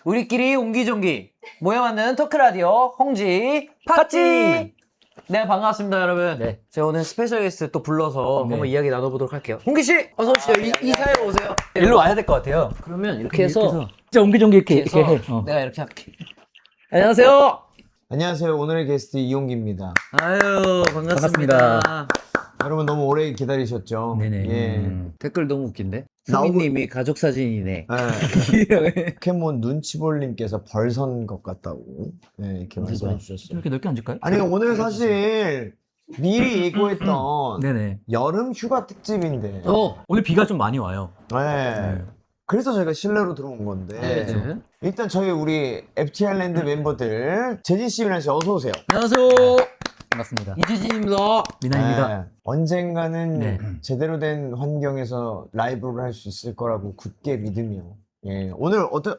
우리끼리 옹기종기 모여 만드는 토크라디오 홍지 팟찌. 네, 반갑습니다 여러분. 네. 제가 오늘 스페셜 게스트 또 불러서 네. 한번 이야기 나눠보도록 할게요. 홍기씨 어서 오시죠. 이 사이로 오세요. 일로 와야 될 것 같아요. 그러면 이렇게 해서 진짜 옹기종기 이렇게 해. 내가 이렇게 할게. 안녕하세요. 안녕하세요. 오늘의 게스트 이용기입니다. 아유, 반갑습니다. 여러분 너무 오래 기다리셨죠? 네네. 예. 댓글 너무 웃긴데? 나오고- 수민님이 가족 사진이네. 예. 포켓몬 눈치볼님께서 벌선 것 같다고 이렇게 말씀해 주셨어요. 이렇게 넓게 앉을까요? 아니 오늘 사실 미리 예고했던 네네. 여름 휴가 특집인데 오늘 비가 좀 많이 와요. 네. 그래서 저희가 실내로 들어온 건데 네. 일단 저희 우리 FTI랜드 멤버들 재진씨, 미나씨 어서 오세요. 안녕하세요. 반갑습니다. 이재진입니다. 미나입니다. 네. 언젠가는 네. 제대로 된 환경에서 라이브를 할 수 있을 거라고 굳게 믿으며 오늘 어때요?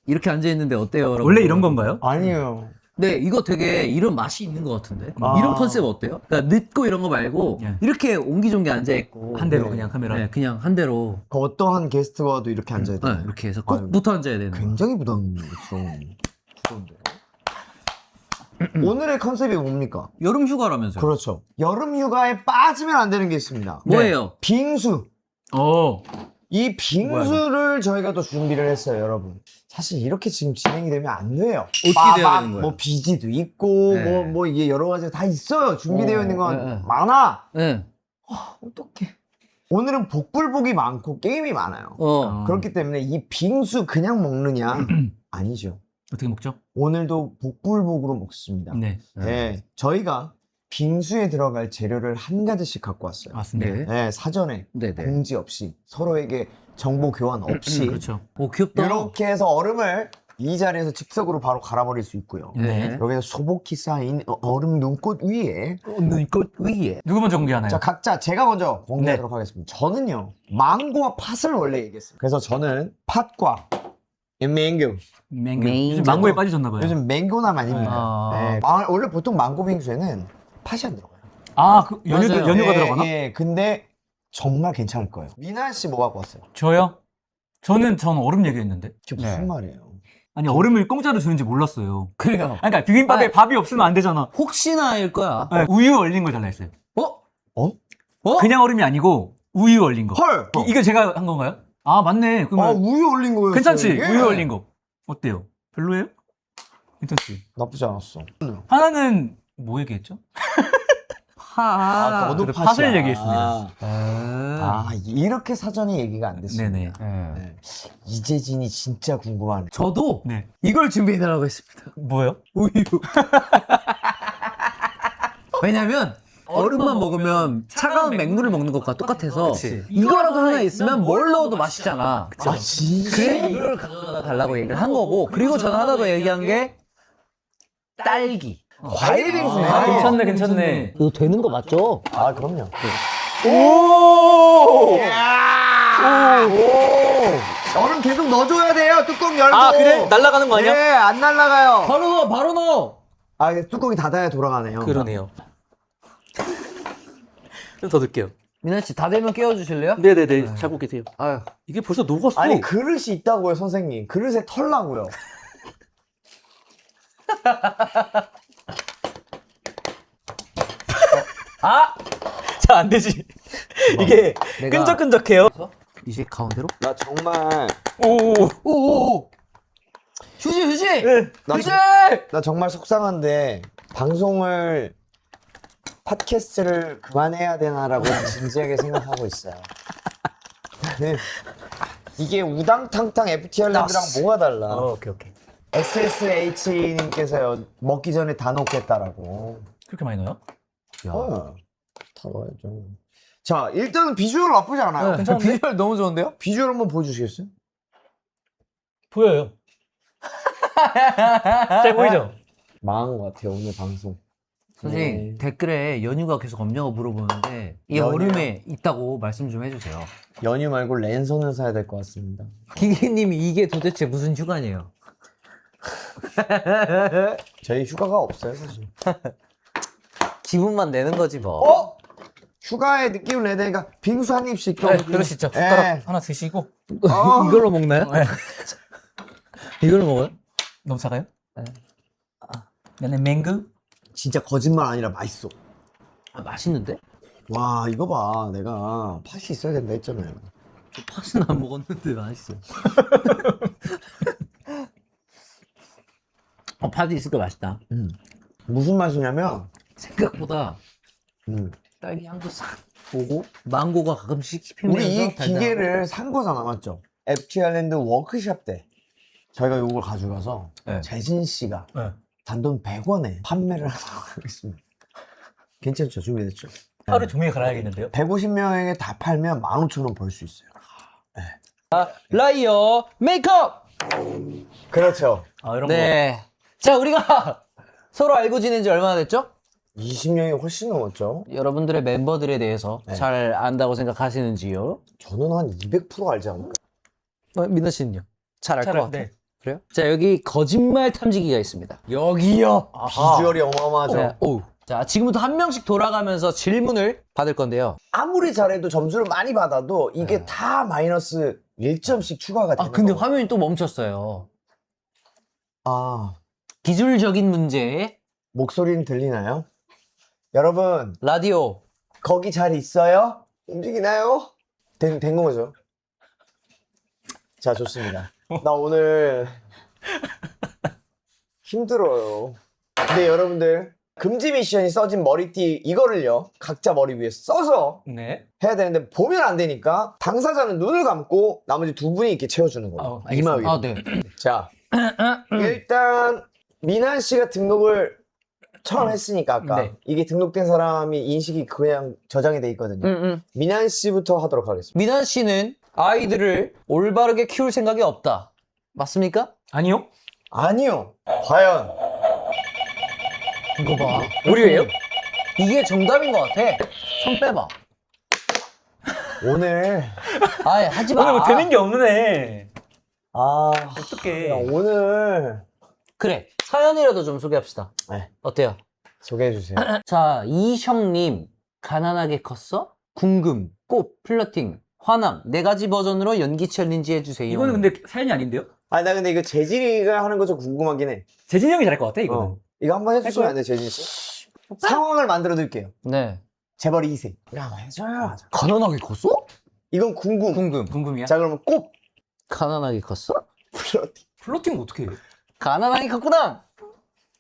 이렇게 앉아있는데 어때요, 여러분? 원래 이런 건가요? 아니에요. 네, 이거 되게 이런 맛이 있는 것 같은데? 아. 이런 컨셉 어때요? 그러니까 늦고 이런 거 말고 예. 이렇게 옹기종기 앉아있고 한 대로 네. 그냥 카메라. 네, 그냥 한 대로 그 어떠한 게스트가 와도 이렇게 앉아야 돼요. 네, 이렇게 해서 꼭 아유, 붙어 앉아야 되는 거예요. 굉장히 부담스러운데요. 오늘의 컨셉이 뭡니까? 여름 휴가라면서요? 그렇죠. 여름 휴가에 빠지면 안 되는 게 있습니다. 뭐예요? 빙수. 오. 이 빙수를 저희가 또 준비를 했어요, 여러분. 사실 이렇게 지금 진행이 되면 안 돼요. 어떻게 돼야 되는 거예요? 뭐 비지도 있고, 네. 뭐 이게 여러 가지 다 있어요. 준비되어 있는 건 네. 많아. 네. 어떡해. 오늘은 복불복이 많고 게임이 많아요. 그렇기 때문에 이 빙수 그냥 먹느냐? 아니죠. 어떻게 먹죠? 오늘도 복불복으로 먹습니다. 네. 네, 저희가 빙수에 들어갈 재료를 한 가지씩 갖고 왔어요. 맞습니다. 네. 네, 사전에 네네. 공지 없이 서로에게 정보 교환 없이 그렇죠. 오, 귀엽다. 이렇게 해서 얼음을 이 자리에서 즉석으로 바로 갈아버릴 수 있고요. 네. 여기서 소복히 쌓인 얼음 눈꽃 위에 눈꽃 위에. 누구 먼저 공개하나요? 자 각자 제가 먼저 공개하도록 하겠습니다. 저는요 망고와 팥을 원래 얘기했어요. 그래서 저는 팥과 이 망고. 맹고. 맹고. 요즘 망고에 빠지셨나봐요. 요즘 망고남 아닙니까? 아. 네. 원래 보통 망고 빙수에는 팥이 안 들어가요. 아, 그 맞아요. 연유가 들어가나? 예, 근데 정말 괜찮을 거예요. 미나 씨 뭐 갖고 왔어요? 저요? 전 얼음 얘기했는데. 그게 무슨 말이에요? 아니, 얼음을 공짜로 주는지 몰랐어요. 그래요. 아니, 그러니까 비빔밥에 아. 밥이 없으면 안 되잖아. 혹시나일 거야. 네, 우유 얼린 걸 달라 했어요. 어? 그냥 얼음이 아니고 우유 얼린 거. 헐! 이거 제가 한 건가요? 아, 맞네. 그러면 우유 올린 거였어요. 괜찮지? 이게? 우유 얼린 거. 어때요? 별로예요? 괜찮지? 나쁘지 않았어. 하나는 뭐 얘기했죠? 파. 너도 그래도 팥이야. 팥을 얘기했습니다. 이렇게 사전에 얘기가 안 됐습니다. 네네. 네. 이재진이 진짜 궁금하네. 저도 네. 이걸 준비해달라고 했습니다. 뭐요? 우유. 왜냐면 얼음만 먹으면 차가운 맹물을 먹는 것과 똑같아서 그치. 이거라도 하나 있으면 뭘 넣어도 맛있잖아. 아 진짜? 그래 이걸 가져다 달라고 얘기를 한 거고, 그리고 저는 하나 더 얘기한 게 딸기. 과일 빙수네. 괜찮네, 괜찮네. 이거 되는 거 맞죠? 아 그럼요. 오! 얼음 계속 넣어줘야 돼요. 뚜껑 열고. 아, 그래? 날아가는 거 아니야? 네, 안 날아가요. 바로 넣어, 바로 넣어. 아, 이게 뚜껑이 닫아야 돌아가네요. 그러네요. 좀 더 넣을게요. 민아 씨 다 되면 깨워주실래요? 네네네. 잡고 계세요. 아유. 이게 벌써 녹았어. 아니 그릇이 있다고요, 선생님. 그릇에 털라고요. 아! 자, 안 되지. 이게 내가- 끈적끈적해요. 이제 가운데로? 나 정말 오오오! 휴지, 휴지! 나, 휴지! 나 정말 속상한데 방송을 팟캐스트를 그만해야 되나라고 진지하게 생각하고 있어요. 네. 이게 우당탕탕 FTR랜드랑 뭐가 달라? 오케이. SSH님께서요 먹기 전에 다 놓겠다라고. 그렇게 많이 넣어요? 다 넣어야죠. 자, 일단은 비주얼 나쁘지 않아요. 괜찮은데? 비주얼 너무 좋은데요? 비주얼 한번 보여주시겠어요? 보여요. 잘 보이죠? 망한 것 같아요 오늘 방송. 선생님, 댓글에 연유가 계속 엄냐고 물어보는데 이 연유요? 얼음에 있다고 말씀 좀 해주세요. 연유 말고 랜선을 사야 될 것 같습니다. 기계님이 이게 도대체 무슨 휴가냐요? 저희 휴가가 없어요 사실. 기분만 내는 거지 뭐. 휴가의 느낌을 내야 되니까 빙수 한 입씩. 네, 그러시죠. 숟가락 예. 하나 드시고. 이걸로 먹나요? 네. 이걸 먹어요? 너무 작아요? 네. 나는 맹구. 진짜 거짓말 아니라 맛있어. 아, 맛있는데? 와, 이거 봐. 내가 팥이 있어야 된다 했잖아요. 팥은 안 먹었는데 맛있어. 팥이 있으니까 맛있다. 무슨 맛이냐면, 생각보다 딸기 향도 싹 오고 망고가 가끔씩 씹히면서 우리 이 달달하고. 기계를 산 거잖아, 맞죠? FT아일랜드 워크샵 때 저희가 이걸 가져가서 네. 재진 씨가 네. 단돈 100원에 판매를 하도록 하겠습니다. 괜찮죠? 준비됐죠? 하루 종일 갈아야겠는데요? 150명에게 다 팔면 15,000원 벌 수 있어요. 라이어 메이크업! 그렇죠. 아, 이런 네. 자, 우리가 서로 알고 지낸 지 얼마나 됐죠? 20년이 훨씬 넘었죠. 여러분들의 멤버들에 대해서 네. 잘 안다고 생각하시는지요? 저는 한 200% 알지 않을까? 민나 씨는요? 잘 알 것 거. 같아요. 네. 그래요? 자, 여기 거짓말 탐지기가 있습니다. 여기요. 비주얼이 어마어마하죠. 네. 오. 자, 지금부터 한 명씩 돌아가면서 질문을 받을 건데요. 아무리 잘해도 점수를 많이 받아도 이게 다 마이너스 1점씩 추가가 되는 아, 근데 거고. 화면이 또 멈췄어요. 아, 기술적인 문제. 목소리는 들리나요? 여러분, 라디오. 거기 잘 있어요? 움직이나요? 된 거죠? 자, 좋습니다. 나 오늘 힘들어요. 근데 여러분들, 금지 미션이 써진 머리띠 이거를요, 각자 머리 위에 써서 네. 해야 되는데 보면 안 되니까 당사자는 눈을 감고 나머지 두 분이 이렇게 채워주는 거예요. 이마 위에. 아, 네. 자, 일단 미난 씨가 등록을 처음 했으니까 아까 네. 이게 등록된 사람이 인식이 그냥 저장이 돼 있거든요. 미난 씨부터 하도록 하겠습니다. 미난 씨는 아이들을 올바르게 키울 생각이 없다. 맞습니까? 아니요? 아니요. 과연 이거 봐. 오류예요? 이게 정답인 것 같아. 손 빼봐. 오늘 아예 하지 마. 오늘 뭐 되는 게 없네. 아 어떡해. 야, 오늘 그래. 사연이라도 좀 소개합시다. 네. 어때요? 소개해 주세요. 자, 이형님. 가난하게 컸어? 궁금, 꽃, 플러팅, 화남. 4가지 버전으로 연기 챌린지 해주세요. 이거는 근데 사연이 아닌데요? 아 나 근데 이거 재진이가 하는 거 좀 궁금하긴 해. 재진이 형이 잘할 것 같아, 이거는. 이거 한번 해주시면 안 돼요, 재진 씨? 상황을 만들어 드릴게요. 네. 재벌 2세. 야, 해줘요. 가난하게 컸어? 이건 궁금. 궁금. 궁금이야? 자, 그러면 꽃. 가난하게 컸어? 플러팅. 플로팅 어떻게 해? 가난하게 컸구나.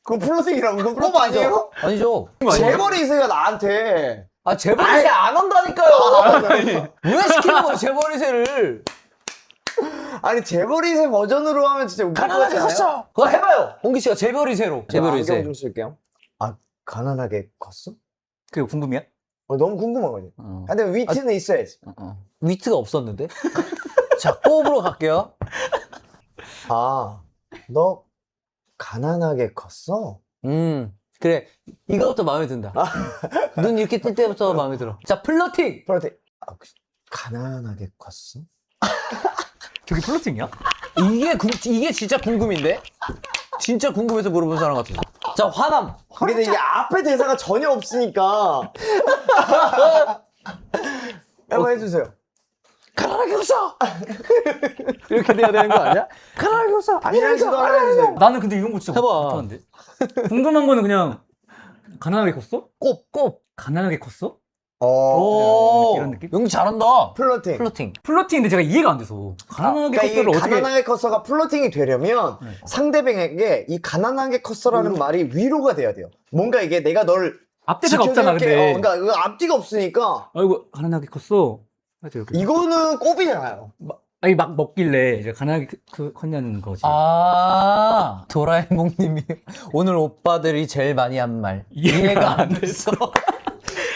그거 플러팅이라고. 그건 꽃 아니에요? 아니죠. 재벌 2세가 나한테. 아, 재벌이세 안 한다니까요. 왜 시키는 거야, 재벌이세를. 아니, 재벌 2세 버전으로 하면 진짜 웃길 것 같지 않아요? 그거 해봐요. 홍기 씨가 재벌이세로. 안경 재벌이세. 좀 쓸게요. 아, 가난하게 컸어? 그게 궁금이야? 너무 궁금한 거지. 어. 근데 위트는 있어야지. 위트가 없었는데? 자, 뽑으러 갈게요. 아, 너 가난하게 컸어? 그래. 이거부터 마음에 든다. 눈 이렇게 뜰 때부터 마음에 들어. 자, 플러팅! 플러팅. 아, 가난하게 컸어? 저게 플로팅이야? 이게 진짜 궁금인데? 진짜 궁금해서 물어본 사람 같아서. 자, 화남! 근데 이게 앞에 대사가 전혀 없으니까. 한번 해주세요. 가난하게 컸어! 이렇게 돼야 되는 거 아니야? 가난하게 컸어! 미란 씨도 하나 해주세요. 나는 근데 이런 거 진짜 해봐. 못하는데. 궁금한 거는 그냥 가난하게 컸어? 꼽! 가난하게 컸어? 오! 이런 느낌? 연기 잘한다. 플러팅. 플러팅. 플로팅인데 제가 이해가 안 돼서 가난하게 그러니까 이게 컸어를 어떻게 가난하게 컸어가 플러팅이 되려면 네. 상대방에게 이 가난하게 컸어라는 말이 위로가 돼야 돼요. 뭔가 이게 내가 널 앞대사가 없잖아 지켜줄게. 근데 그러니까 그 앞뒤가 없으니까 아이고 가난하게 컸어 맞아 이렇게 이거는 꼽이잖아요. 아니 막 먹길래 이제 가난하게 컸냐는 거지 아, 도라에몽님이 오늘 오빠들이 제일 많이 한 말. 이해가 안 됐어.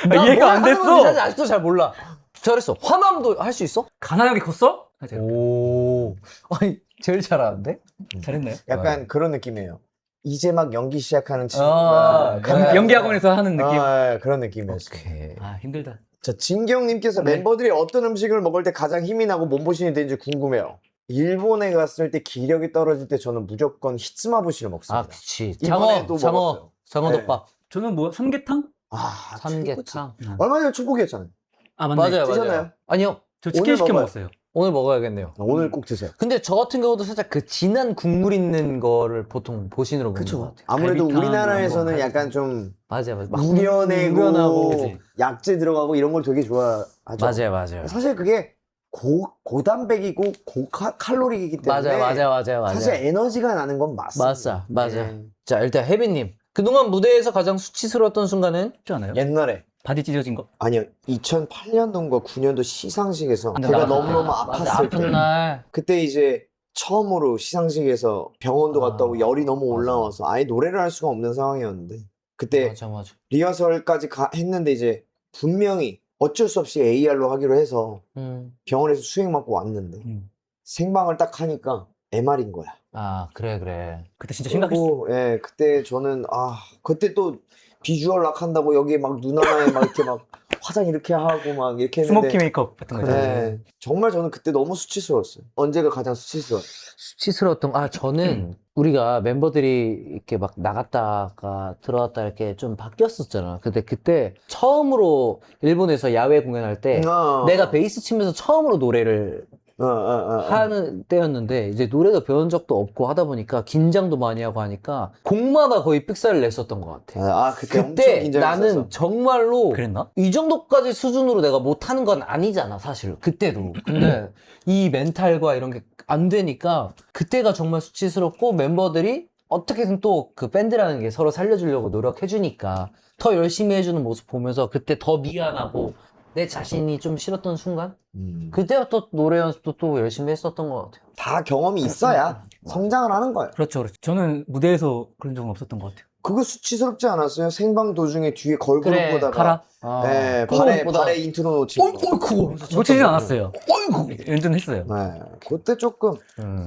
이해가 안 됐어. 사실 아직도 잘 몰라. 잘했어. 화남도 할 수 있어? 가난하게 컸어? 하자. 오. 아니, 제일 잘하는데? 잘했나요? 약간 그런 느낌이에요. 이제 막 연기 시작하는 친구가 그래. 연기 학원에서 하는 느낌 그런 느낌이었어요. 오케이. 아 힘들다 자, 진경님께서 네. 멤버들이 어떤 음식을 먹을 때 가장 힘이 나고 몸보신이 되는지 궁금해요. 일본에 갔을 때 기력이 떨어질 때 저는 무조건 히츠마부시를 먹습니다. 아, 그치. 이번에도 먹었어요. 장어덮밥. 저는 뭐 삼계탕? 아, 삼계탕. 얼마 전에 축복이었잖아요. 아 맞네 맞아요, 드셨나요? 맞아요. 아니요. 저 치킨시켜 오늘 먹었어요 오늘 먹어야겠네요. 오늘 꼭 드세요. 근데 저 같은 경우도 살짝 그 진한 국물 있는 거를 보통 보신으로 먹는 것 같아요. 아무래도 갈비탕 우리나라에서는 이런 거, 약간 좀 맞아요. 막 우려내고 우려나고. 그치. 약재 들어가고 이런 걸 되게 좋아하죠. 맞아요. 사실 그게 고단백이고 고칼로리이기 때문에 맞아요. 사실 에너지가 나는 건 맞습니다. 맞아요. 자, 일단 혜빈님. 그동안 무대에서 가장 수치스러웠던 순간은? 쉽지 않아요? 옛날에 바지 찢어진 거? 아니요 2008년도인가 9년도 시상식에서 안 제가 나갔을 너무너무 맞아, 아팠을 아픈 때 날. 그때 이제 처음으로 시상식에서 병원도 갔다 오고 열이 너무 맞아. 올라와서 아예 노래를 할 수가 없는 상황이었는데 그때 맞아. 리허설까지 했는데 이제 분명히 어쩔 수 없이 AR로 하기로 해서 병원에서 수행 맞고 왔는데 생방을 딱 하니까 MR인 거야. 아, 그래. 그때 진짜 심각했어. 그리고 예, 그때 저는 그때 또 비주얼 락 한다고 여기 막 눈 하나에 막 이렇게 막 화장 이렇게 하고 막 이렇게 했는데 스모키 메이크업 같은 거 있잖아요. 네, 정말 저는 그때 너무 수치스러웠어요. 언제가 가장 수치스러웠어요? 수치스러웠던, 저는 우리가 멤버들이 이렇게 막 나갔다가 들어왔다 이렇게 좀 바뀌었었잖아. 근데 그때 처음으로 일본에서 야외 공연할 때 내가 베이스 치면서 처음으로 노래를 하는 때였는데 이제 노래도 배운 적도 없고 하다 보니까 긴장도 많이 하고 하니까 곡마다 거의 삑사를 냈었던 것 같아. 그때 엄청 그때 긴장했었어. 나는 정말로 그랬나? 이 정도까지 수준으로 내가 못하는 건 아니잖아 사실 그때도. 근데 이 멘탈과 이런 게 안 되니까 그때가 정말 수치스럽고 멤버들이 어떻게든 또 그 밴드라는 게 서로 살려주려고 노력해주니까 더 열심히 해주는 모습 보면서 그때 더 미안하고 내 자신이 좀 싫었던 순간? 그때부터 노래 연습도 또 열심히 했었던 것 같아요. 다 경험이 있어야 성장을 하는 거예요. 그렇죠. 저는 무대에서 그런 적은 없었던 것 같아요. 그거 수치스럽지 않았어요? 생방 도중에 뒤에 걸그룹 그래, 보다가 카라? 네, 그거보다- 발에 인트로 놓치고 그거 놓치진 않았어요. 연주했어요. 네, 그때 조금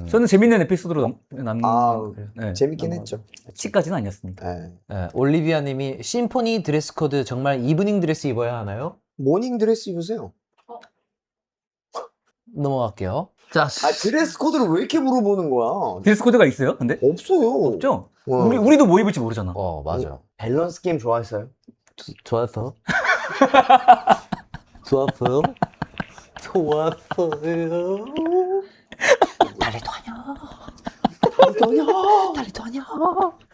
저는 재밌는 에피소드로 남는 아우, 거예요. 네. 재밌긴 했죠. 치까지는 아니었습니다. 네. 네, 올리비아 님이 심포니 드레스 코드 정말 이브닝 드레스 입어야 하나요? 모닝 드레스 입으세요. 넘어갈게요. 자, 드레스 코드를 왜 이렇게 물어보는 거야? 드레스 코드가 있어요? 근데? 없어요. 없죠? 와. 우리도 뭐 입을지 모르잖아. 맞아. 밸런스 게임 좋아했어요? 좋았어. 좋았어요. 달리도 아냐.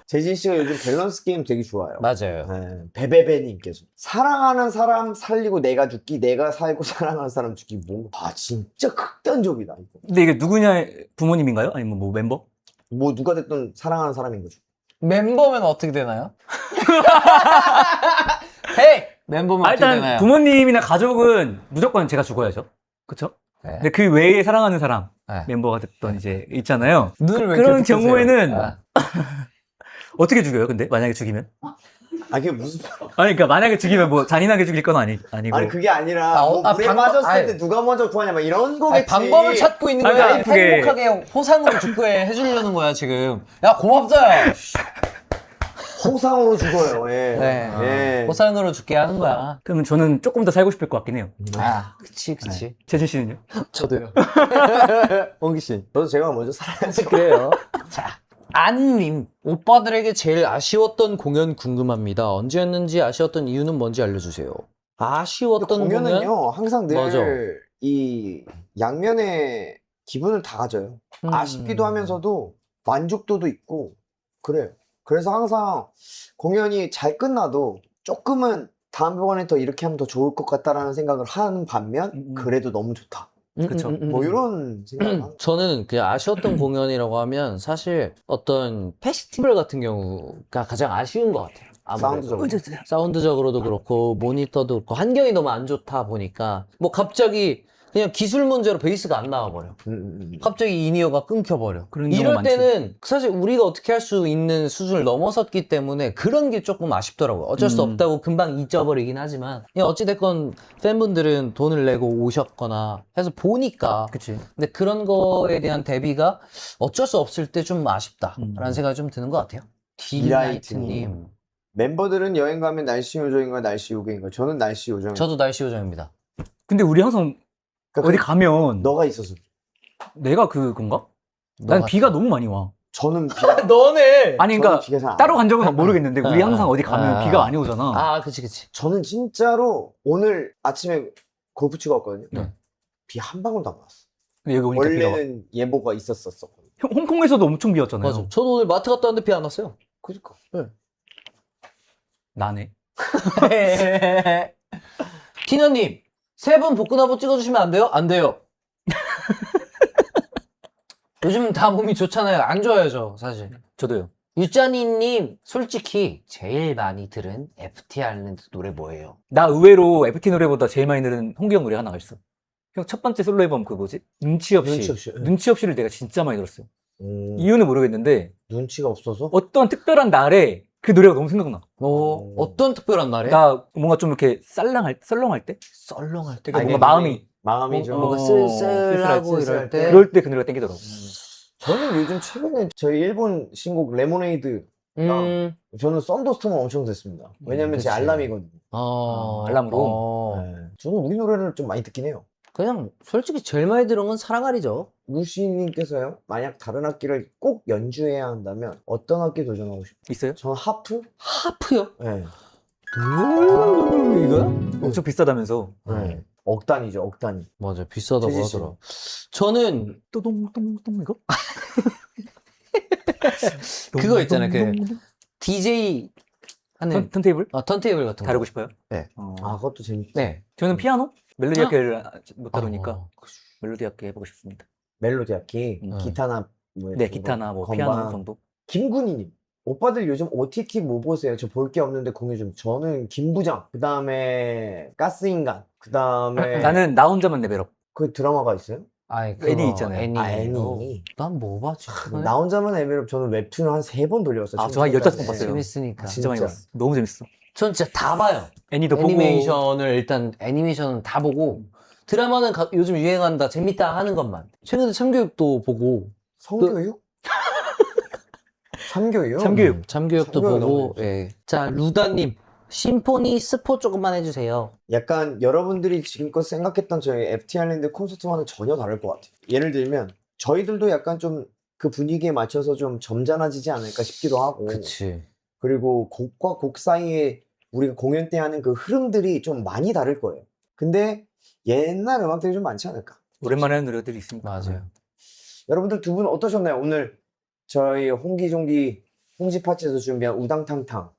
재진 씨가 요즘 밸런스 게임 되게 좋아요. 맞아요. 네, 베베베님께서 사랑하는 사람 살리고 내가 죽기, 내가 살고 사랑하는 사람 죽기. 진짜 극단적이다 이거. 근데 이게 누구냐 부모님인가요? 아니면 뭐 멤버? 뭐 누가 됐든 사랑하는 사람인 거죠. 멤버면 어떻게 되나요? 헤이! 멤버면 어떻게 일단 되나요? 부모님이나 가족은 무조건 제가 죽어야죠. 그쵸? 네. 근데 그 외에 사랑하는 사람 네. 멤버가 됐던 이제 있잖아요. 눈을 왜 그런 이렇게 뜨세요? 경우에는 아. 어떻게 죽여요? 근데 만약에 죽이면? 그게 무슨 그러니까 만약에 죽이면 뭐 잔인하게 죽일 건 아니고. 아니 그게 아니라 물에 방법- 빠졌을 아니. 때 누가 먼저 구하냐 막 이런 거겠지. 방법을 찾고 있는 거야. 그러니까 예쁘게. 행복하게 호상으로 죽게 해주려는 거야 지금. 야 고맙다. 호상으로 죽어요. 예. 네. 예. 호상으로 죽게 하는 거야. 그러면 저는 조금 더 살고 싶을 것 같긴 해요. 그치. 재진 씨는요? 저도요. 원기 씨. 저도 제가 먼저 살아야죠. 그래요. 자, 안님. 오빠들에게 제일 아쉬웠던 공연 궁금합니다. 언제였는지 아쉬웠던 이유는 뭔지 알려주세요. 아쉬웠던 공연은요 공연? 항상 맞아. 늘 이 양면의 기분을 다 가져요. 아쉽기도 하면서도 만족도도 있고 그래요. 그래서 항상 공연이 잘 끝나도 조금은 다음번에 더 이렇게 하면 더 좋을 것 같다라는 생각을 하는 반면 그래도 너무 좋다. 그쵸. 뭐 이런 생각을 하는 저는 그냥 아쉬웠던 공연이라고 하면 사실 어떤 페스티벌 같은 경우가 가장 아쉬운 것 같아요. 아무래도. 사운드적으로. 사운드적으로도 그렇고 모니터도 그렇고 환경이 너무 안 좋다 보니까 뭐 갑자기 그냥 기술 문제로 베이스가 안 나와버려. 갑자기 인이어가 끊겨버려. 그런 경우 이럴 많지. 때는 사실 우리가 어떻게 할 수 있는 수준을 넘어섰기 때문에 그런 게 조금 아쉽더라고요. 어쩔 수 없다고 금방 잊어버리긴 하지만 그냥 어찌됐건 팬분들은 돈을 내고 오셨거나 해서 보니까 그치. 근데 그런 거에 대한 대비가 어쩔 수 없을 때 좀 아쉽다라는 생각이 좀 드는 것 같아요. 디라이트님. 멤버들은 여행 가면 날씨 요정인가 날씨 요괴인가? 저는 날씨 요정. 저도 날씨 요정입니다. 근데 우리 항상 그러니까 어디 가면 너가 있어서. 내가 그건가? 난 비가 너무 많이 와. 저는 비가 너네! 아니 그러니까 비가 잘안 따로 간 적은 모르겠는데 우리 항상 어디 가면 아. 비가 많이 오잖아. 아, 그치. 저는 진짜로 오늘 아침에 골프 치고 왔거든요. 네. 비 한 방울도 안 왔어. 근데 여기 오니까 비가 와. 원래는 예보가 있었었어. 홍콩에서도 엄청 비었잖아요. 맞아. 저도 오늘 마트 갔다 왔는데 비 안 왔어요. 그러니까. 나네. 티너님, 세 분 복근 한번 찍어주시면 안 돼요? 안 돼요. 요즘 다 몸이 좋잖아요. 안 좋아요, 저 사실. 저도요. 유짜니님, 솔직히 제일 많이 들은 FT 아일랜드 노래 뭐예요? 나 의외로 FT 노래보다 제일 많이 들은 홍기영 노래 하나가 있어. 형 첫 번째 솔로 앨범 그 뭐지? 눈치 없이. 눈치 없이. 눈치 없이를 내가 진짜 많이 들었어요. 음, 이유는 모르겠는데 눈치가 없어서? 어떤 특별한 날에 그 노래가 너무 생각나. 어떤 특별한 날에? 나 뭔가 좀 이렇게 썰렁할 때? 썰렁할 때. 그러니까 뭔가 마음이 좀 뭔가 쓸쓸할 쓸쓸하고 쓸쓸할 이럴 때. 때. 그럴 때 그 노래가 땡기더라고. 저는 요즘 최근에 저희 일본 신곡 레모네이드 저는 썬더스톰을 엄청 듣습니다. 왜냐면 제 그치. 알람이거든요. 알람으로? 네. 저는 우리 노래를 좀 많이 듣긴 해요. 그냥 솔직히 제일 많이 들은 건 사랑아리죠. 루시님께서요, 만약 다른 악기를 꼭 연주해야 한다면 어떤 악기 도전하고 싶어요? 있어요? 저는 하프? 하프요? 네. 이거야? 엄청 비싸다면서. 네. 억 단위죠, 억 단위. 맞아, 비싸다고 재지 씨. 하더라. 저는 또동동동 이거? 그거 있잖아요, 그 DJ 하는 턴테이블? 턴테이블 같은 거. 다루고 싶어요? 네. 아, 그것도 재밌죠. 네. 저는 피아노? 멜로디 악기를 못 다루니까 어. 멜로디 악기 해보고 싶습니다. 멜로디 악기, 음. 기타나 뭐 네, 이런 기타나 뭐 건반. 피아노 정도. 김군희님, 오빠들 요즘 OTT 뭐 보세요? 저 볼 게 없는데 공유 좀. 저는 김부장, 그 다음에 가스인간, 그 다음에 나는 나 혼자만 레벨업. 그 드라마가 있어요? 아니, 애니 있잖아요. 애니. 아, 애니. 난 뭐 봤지? 나 혼자만 에메롭 저는 웹툰을 한 3번 돌려봤어요. 아, 저 한 15번 봤어요. 재밌으니까. 진짜 많이 진짜. 봤어. 너무 재밌어. 전 진짜 다 봐요. 애니도 애니메이션을 일단 애니메이션은 다 보고 드라마는 요즘 유행한다 재밌다 하는 것만. 최근에 참교육도 보고 성교육? 참교육? 참교육. 참교육도 참교육 보고. 너무 예. 자 루다님 심포니 스포 조금만 해주세요. 약간 여러분들이 지금껏 생각했던 저희 FT 아일랜드 콘서트와는 전혀 다를 것 같아요. 예를 들면 저희들도 약간 좀 그 분위기에 맞춰서 좀 점잖아지지 않을까 싶기도 하고, 그치. 그리고 곡과 곡 사이에 우리가 공연 때 하는 그 흐름들이 좀 많이 다를 거예요. 근데 옛날 음악들이 좀 많지 않을까? 오랜만에 하는 노래들이 있으니까. 맞아요. 여러분들 두 분 어떠셨나요? 오늘 저희 홍기종기 홍지파츠에서 준비한 우당탕탕.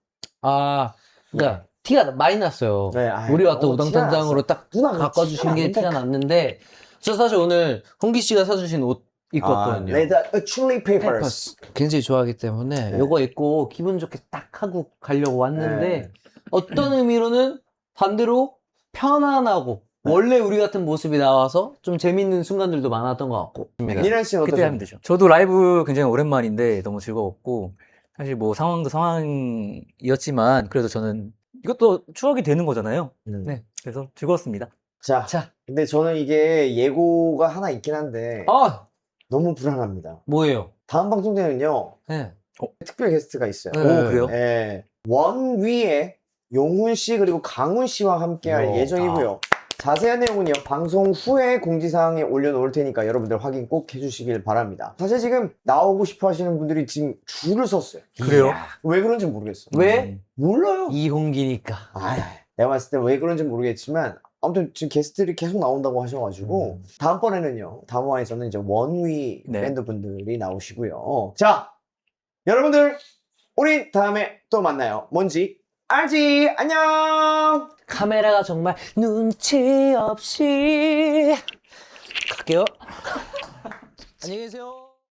아 그러니까 티가 많이 났어요. 네, 아이, 우리가 또 너무 티가 우당탕탕으로 딱 누나 바꿔주신 게 티가 났는데 저 사실 오늘 홍기 씨가 사주신 옷 입고 왔거든요. 레드 칠리 페이퍼스. 굉장히 좋아하기 때문에 네. 요거 입고 기분 좋게 딱 하고 가려고 왔는데 네. 어떤 의미로는 반대로 편안하고 원래 우리 같은 모습이 나와서 좀 재밌는 순간들도 많았던 것 같고. 미란 씨는 그때 하면 어떠셨나요? 되죠. 저도 라이브 굉장히 오랜만인데 너무 즐거웠고 사실 뭐 상황도 상황이었지만 그래도 저는 이것도 추억이 되는 거잖아요. 네. 그래서 즐거웠습니다. 자, 자, 근데 저는 이게 예고가 하나 있긴 한데 너무 불안합니다. 뭐예요? 다음 방송 때는요, 네. 특별 게스트가 있어요. 네. 오, 그래요? 예. 원위에 용훈 씨 그리고 강훈 씨와 함께 할 이야. 예정이고요. 자세한 내용은요, 방송 후에 공지사항에 올려놓을 테니까 여러분들 확인 꼭 해주시길 바랍니다. 사실 지금 나오고 싶어 하시는 분들이 지금 줄을 섰어요. 그래요? 이야. 왜 그런지 모르겠어. 왜? 몰라요. 이홍기니까. 아, 내가 봤을 때 왜 그런지 모르겠지만 아무튼 지금 게스트들이 계속 나온다고 하셔가지고 다음번에는요, 다음 화에서는 이제 원위 네. 밴드분들이 나오시고요. 자, 여러분들 우리 다음에 또 만나요. 뭔지 알지? 안녕. 카메라가 정말 눈치 없이 갈게요. 안녕히 계세요.